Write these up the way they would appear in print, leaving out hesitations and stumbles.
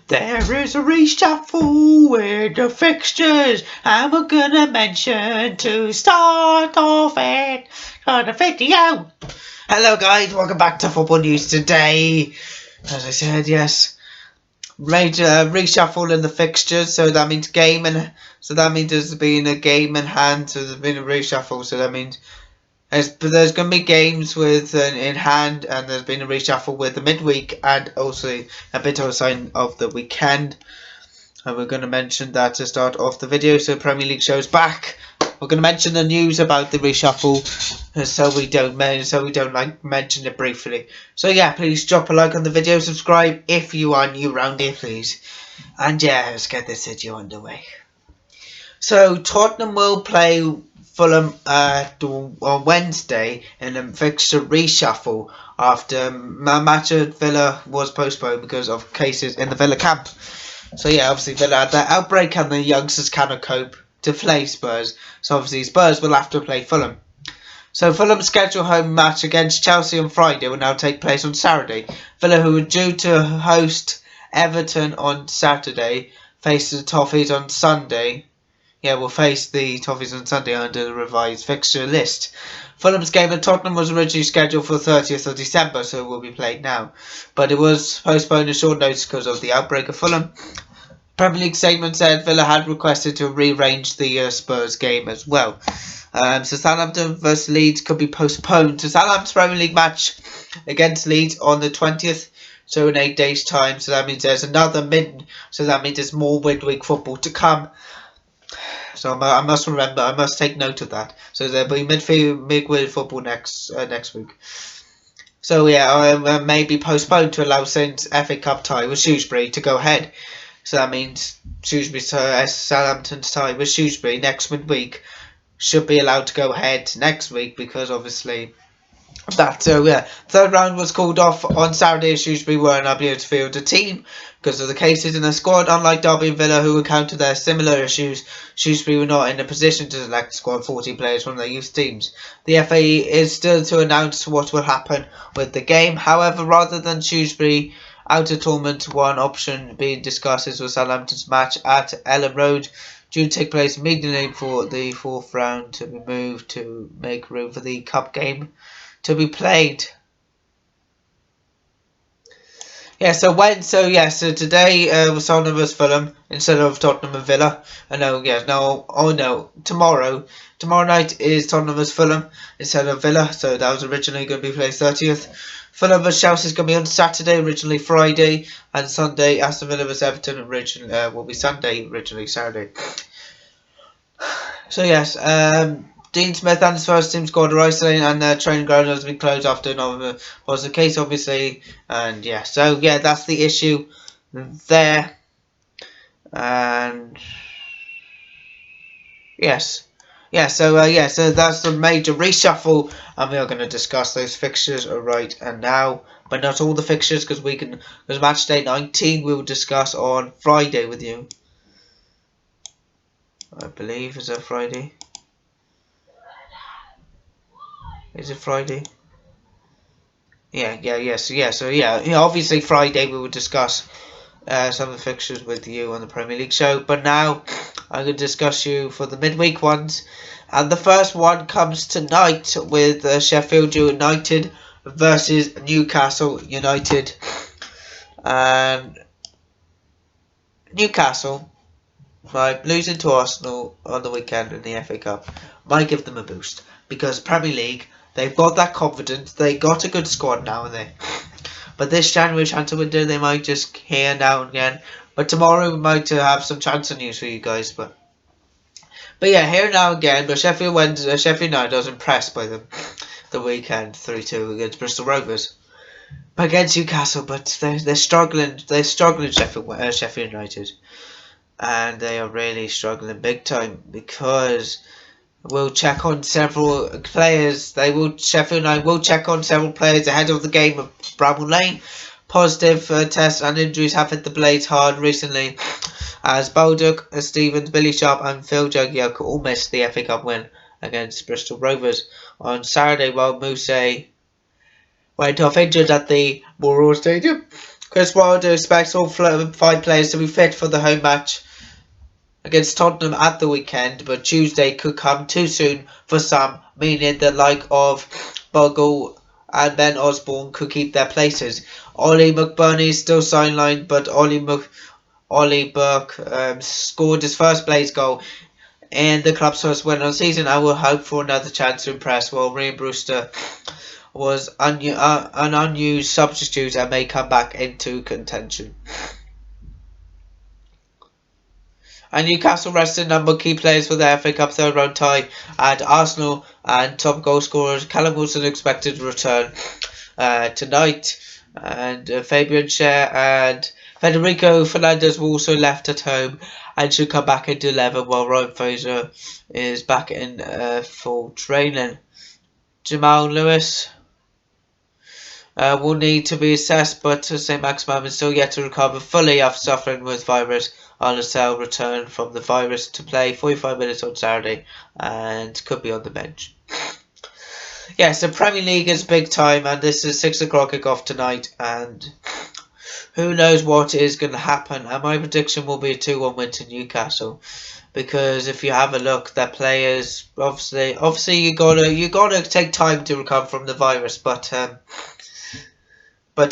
There is a reshuffle with the fixtures, and we're gonna mention to start off it on the video. Hello guys, welcome back to Football News today. As I said, yes, reshuffle in the fixtures, so that means there's been a game in hand, so there's been a reshuffle, so that means there's going to be games with in hand, and there's been a reshuffle with the midweek and also a bit of a sign of the weekend. And we're going to mention that to start off the video. So Premier League shows back. We're going to mention the news about the reshuffle, so we don't mention it briefly. So yeah, please drop a like on the video, subscribe if you are new around here, please. And yeah, let's get this video underway. So Tottenham will play Fulham on Wednesday in a fixture reshuffle after a match at Villa was postponed because of cases in the Villa camp. So yeah, obviously Villa had that outbreak and the youngsters cannot cope to play Spurs. So obviously Spurs will have to play Fulham. So Fulham's scheduled home match against Chelsea on Friday will now take place on Saturday. Villa, who were due to host Everton on Saturday, face the Toffees on Sunday. Yeah, we'll face the Toffees on Sunday under the revised fixture list. Fulham's game at Tottenham was originally scheduled for 30th of December, so it will be played now. But it was postponed at short notice because of the outbreak of Fulham. Premier League statement said Villa had requested to rearrange the Spurs game as well. So Southampton vs Leeds could be postponed to Southampton's Premier League match against Leeds on the 20th. So in 8 days' time. So that means there's there's more midweek football to come. So I must take note of that. So there'll be midweek football next week. So yeah, maybe postponed to allow Saints FA Cup tie with Shrewsbury to go ahead. So that means Southampton's tie with Shrewsbury next midweek should be allowed to go ahead next week because obviously that. So yeah, third round was called off on Saturday as Shrewsbury were unable to field a team because of the cases in the squad. Unlike Derby and Villa, who encountered their similar issues, Shrewsbury were not in a position to select squad 14 players from their youth teams. The FA is still to announce what will happen with the game. However, rather than Shrewsbury out of tournament, one option being discussed is for Southampton's match at Ellen Road, due to take place immediately for the fourth round to be moved to make room for the cup game to be played. Yeah, so today was Tottenham vs Fulham instead of Tottenham and Villa. Tomorrow night is Tottenham vs Fulham instead of Villa. So that was originally going to be played 30th. Fulham vs Chelsea is going to be on Saturday, originally Friday, and Sunday. Aston Villa vs Everton will be Sunday, originally Saturday. So yes, Dean Smith and his first team squad are isolating, and their training ground has been closed after November was the case, obviously. And yeah, so yeah, that's the issue there. And yes. So that's the major reshuffle, and we are going to discuss those fixtures right and now, but not all the fixtures because Matchday 19 we will discuss on Friday with you. I believe is that Friday. Is it Friday? So obviously Friday we will discuss some of the fixtures with you on the Premier League show, but now I'm going to discuss you for the midweek ones, and the first one comes tonight with Sheffield United versus Newcastle United, and Newcastle, by losing to Arsenal on the weekend in the FA Cup, might give them a boost because Premier League, they've got that confidence, they got a good squad now and then. But this January transfer window, they might just here now and again. But tomorrow we might have some transfer news for you guys. But yeah, here now again. But Sheffield United, I was impressed by them the weekend 3-2 against Bristol Rovers. But against Newcastle, but they're struggling. They're struggling, Sheffield United, and they are really struggling big time because we'll check on several players. Sheffield United will check on several players ahead of the game of Bramall Lane. Positive tests and injuries have hit the Blades hard recently, as Baldock, Stevens, Billy Sharp and Phil Jagielka all missed the FA Cup win against Bristol Rovers on Saturday, while Mousse went off injured at the Moore Stadium. Chris Wilder expects all 5 players to be fit for the home match against Tottenham at the weekend, but Tuesday could come too soon for some, meaning the like of Bogle and Ben Osborne could keep their places. Ollie McBurney is still sidelined, but Ollie Burke scored his first Blaze goal in the club's first win of the season. I will hope for another chance to impress, while Ryan Brewster was an unused substitute and may come back into contention. And Newcastle rested a number of key players for the FA Cup third round tie at Arsenal, and top goal scorers Callum Wilson expected to return tonight, and Fabian Schär and Federico Fernandez were also left at home and should come back into 11, while Ryan Fraser is back in full training. Jamal Lewis will need to be assessed, but St. Maximin is still yet to recover fully after suffering with virus. Arnesel returned from the virus to play 45 minutes on Saturday and could be on the bench. Yes, the Premier League is big time, and this is 6 o'clock kickoff tonight, and who knows what is going to happen. And my prediction will be a 2-1 win to Newcastle, because if you have a look, their players obviously you gotta take time to recover from the virus, but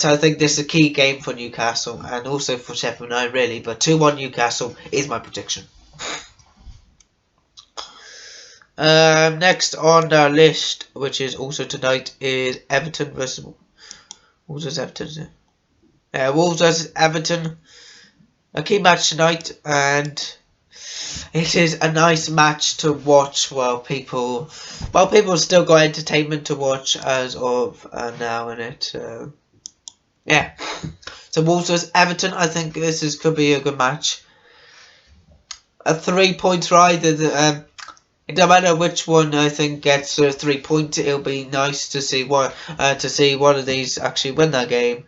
I think this is a key game for Newcastle and also for Sheffield United, really. But 2-1 Newcastle is my prediction. Next on our list, which is also tonight, is Everton versus Wolves versus Everton. A key match tonight, and it is a nice match to watch while people still got entertainment to watch as of now in it. Yeah. So Wolves vs Everton, I think could be a good match. A 3 points ride. It don't matter which one I think gets 3 points. It'll be nice to see one of these actually win that game,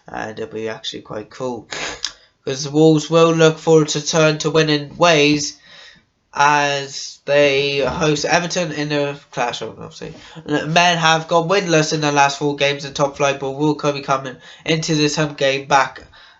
and it'll be actually quite cool, because the Wolves will look forward to turn to winning ways as they host Everton in a clash. Obviously, men have gone winless in their last 4 games in top flight, but will be coming into this home game on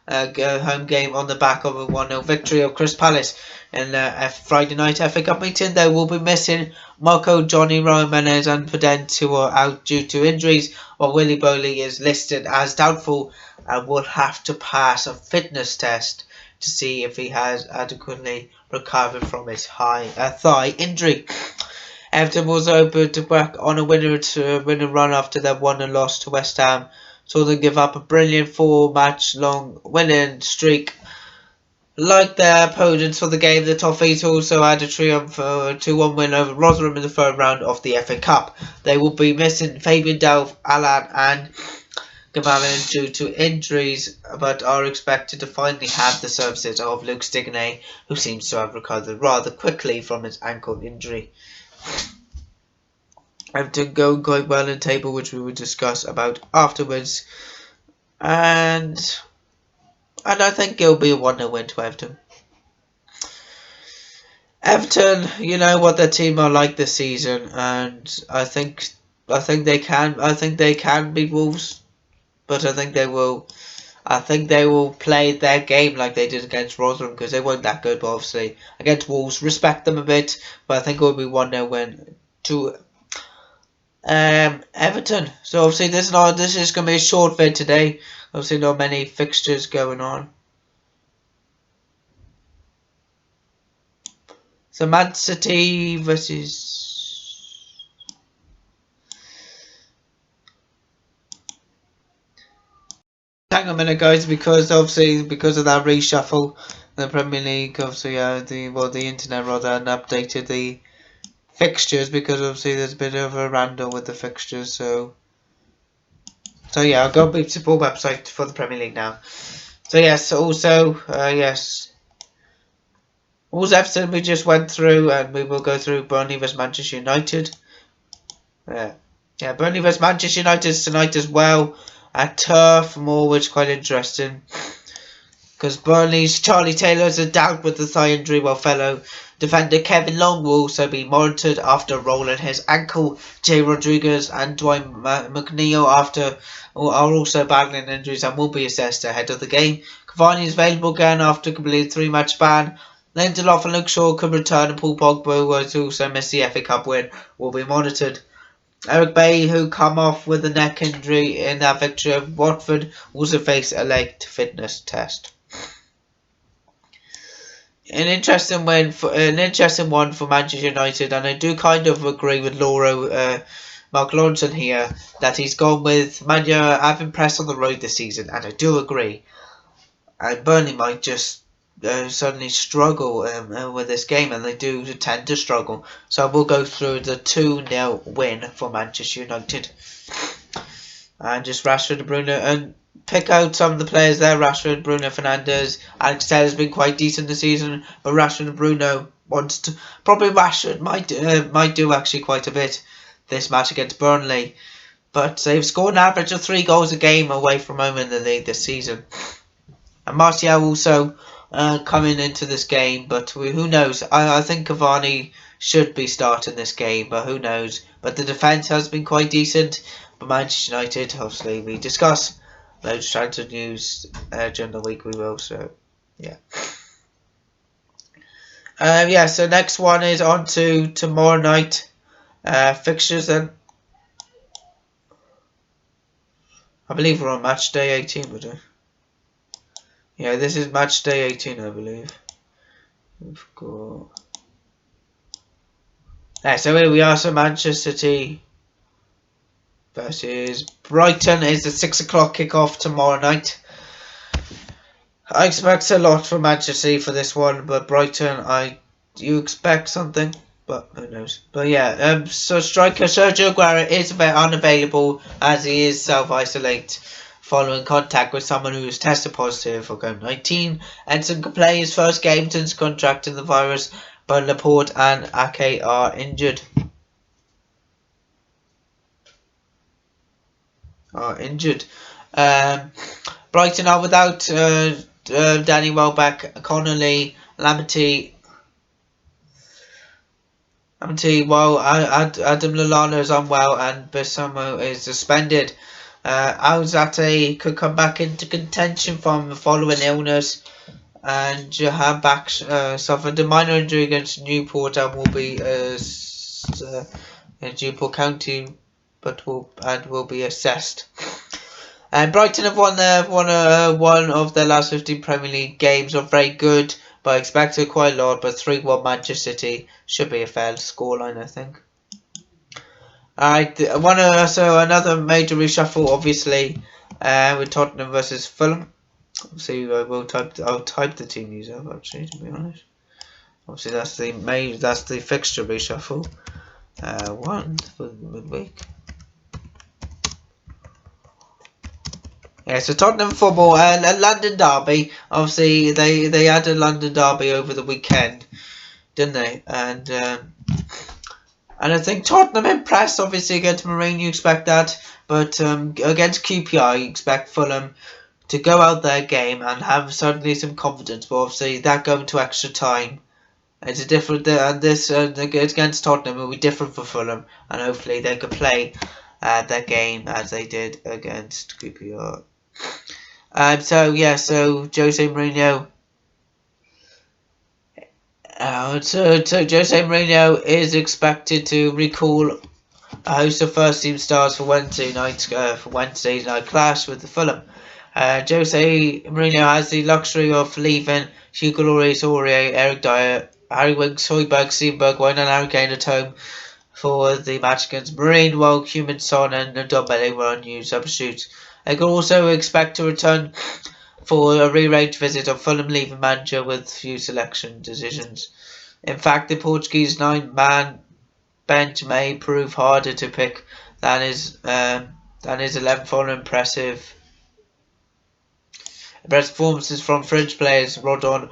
the back of a 1-0 victory of Crystal Palace in the Friday night FA Cup meeting. They will be missing Marco, Johnny, Jimenez and Podence, who are out due to injuries, while Willy Bowley is listed as doubtful and will have to pass a fitness test to see if he has adequately recovered from his thigh injury. Everton was open to back on a winner run after their 1-0 loss to West Ham. Saw them give up a brilliant 4-match-long winning streak. Like their opponents for the game, the Toffees also had a triumph 2-1 win over Rotherham in the third round of the FA Cup. They will be missing Fabian Delph, Alan and Gamarin due to injuries, but are expected to finally have the services of Luke Stigney, who seems to have recovered rather quickly from his ankle injury. Everton going quite well in the table, which we will discuss about afterwards, and I think it'll be a 1-0 win to Everton. Everton, you know what their team are like this season, and I think they can beat Wolves. But I think they will play their game like they did against Rotherham, because they weren't that good. But obviously against Wolves, respect them a bit. But I think it will be 1-0 win to Everton. So obviously this is going to be a short vid today. Obviously not many fixtures going on. So Man City versus. Hang on a minute, guys, because of that reshuffle, the Premier League obviously the internet rather updated the fixtures, because obviously there's a bit of a random with the fixtures. So yeah, I'll go back to the website for the Premier League now. So yes, also yes, Wolves Everton we just went through, and we will go through Burnley vs Manchester United. Burnley vs Manchester United tonight as well at Turf Moor, which is quite interesting, because Burnley's Charlie Taylor's a doubt with the thigh injury, while fellow defender Kevin Long will also be monitored after rolling his ankle. Jay Rodriguez and Dwight McNeil are also battling injuries and will be assessed ahead of the game. Cavani is available again after completing 3-match ban. Lindelof and Luke Shaw could return, and Paul Pogba, who has also missed the FA Cup win, will be monitored. Eric Bailly, who come off with a neck injury in that victory of Watford, also face a late fitness test. An interesting one for Manchester United, and I do kind of agree with Mark Lawrenson here that he's gone with Man U have impressed on the road this season, and I do agree. And Burnley might just suddenly struggle with this game, and they do tend to struggle. So we'll go through the 2-0 win for Manchester United. And just Rashford and Bruno, and pick out some of the players there. Rashford, Bruno Fernandes, Alex Tellers has been quite decent this season, but Rashford and Bruno Rashford might do actually quite a bit this match against Burnley, but they've scored an average of 3 goals a game away from home in the league this season. And Martial also coming into this game, but who knows? I think Cavani should be starting this game, but who knows? But the defence has been quite decent. But Manchester United, obviously, we discuss loads of transfer news during the week. We will, so yeah. So next one is on to tomorrow night fixtures. Then I believe we're on match day 18, would we? Yeah, this is match day 18, I believe. We've got. So here we are. So Manchester City versus Brighton is the 6 o'clock kickoff tomorrow night. I expect a lot from Manchester City for this one, but Brighton, you expect something, but who knows. But yeah, so striker Sergio Aguero is unavailable as he is self-isolate following contact with someone who is tested positive for COVID-19. Edson can play his first game since contracting the virus, but Laporte and Ake are injured. Brighton are without Danny Welbeck, Connolly, Lamptey, while Adam Lallana is unwell and Bissomo is suspended. Alzate could come back into contention from following illness, and Jahan Bak suffered a minor injury against Newport and will be in Newport County, but will be assessed. And Brighton have won one of their last 15 Premier League games. Are very good, but I expected quite a lot. But 3-1 Manchester City should be a fair scoreline, I think. Alright, so another major reshuffle, obviously, with Tottenham versus Fulham. Obviously, I'll type the team news up, actually, to be honest. Obviously, that's the fixture reshuffle. One for the midweek. Yeah, so Tottenham football, a London derby. Obviously, they had a London derby over the weekend, didn't they? And I think Tottenham impressed, obviously, against Mourinho, you expect that. But against QPR, you expect Fulham to go out their game and have suddenly some confidence. But obviously, that going to extra time. It's a different, and this against Tottenham will be different for Fulham. And hopefully, they could play their game as they did against QPR. So Jose Mourinho. So Jose Mourinho is expected to recall a host of first team stars for Wednesday's night clash with the Fulham. Jose Mourinho has the luxury of leaving Hugo Lloris, Aurier, Eric Dyer, Harry Winks, Højbjerg, Seaberg, Wayne and Harry Kane at home for the match against Marine, while Heung-min Son and Ndombele were unused substitutes. They could also expect to return for a rearranged visit of Fulham leaving manager with few selection decisions. In fact, the Portuguese 9-man bench may prove harder to pick than his 11 following impressive performances from French players Rodon,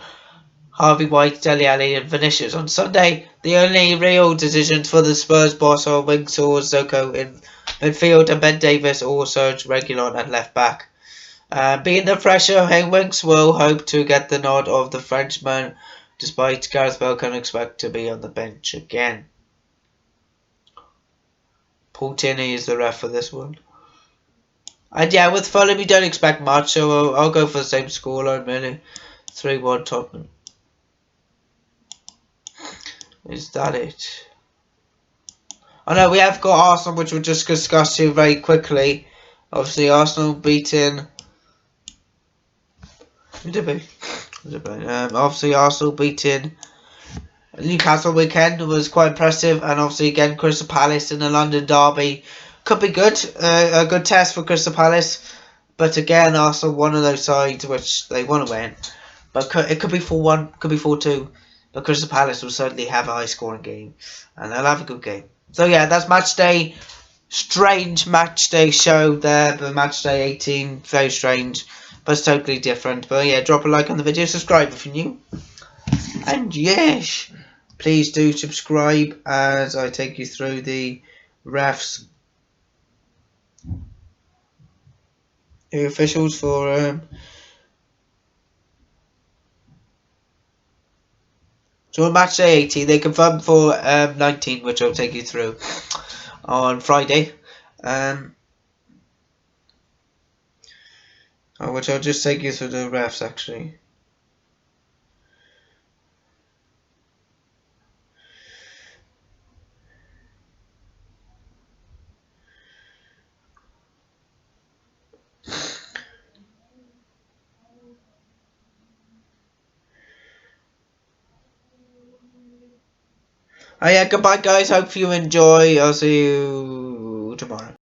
Harvey White, Dele Alli and Vinicius. On Sunday, the only real decisions for the Spurs boss are Winks or Zoko in midfield and Ben Davis or Serge Reguilon at left back. Being the fresher, Hayewinks will hope to get the nod of the Frenchman, despite Gareth Bale can expect to be on the bench again. Paul Tierney is the ref for this one. And yeah, with Fulham you don't expect much, so I'll go for the same scoreline really. 3-1 Tottenham. Is that it? Oh no, we have got Arsenal, which we'll just discuss here very quickly. Obviously, Arsenal beating. Who did we? Obviously, Arsenal beating Newcastle weekend was quite impressive, and obviously again Crystal Palace in the London derby could be good. A good test for Crystal Palace, but again Arsenal one of those sides which they want to win, but it could be 4-1, could be 4-2. But Crystal Palace will certainly have a high scoring game, and they'll have a good game. So yeah, that's match day. Strange match day show there, but match day 18, very strange, but it's totally different. But yeah, drop a like on the video, subscribe if you're new, and yes, please do subscribe as I take you through the refs, the officials for so match day 18. They confirmed for 19, which I'll take you through on Friday. Which I'll just take you through the refs actually. Oh yeah, goodbye guys, hope you enjoy. I'll see you tomorrow.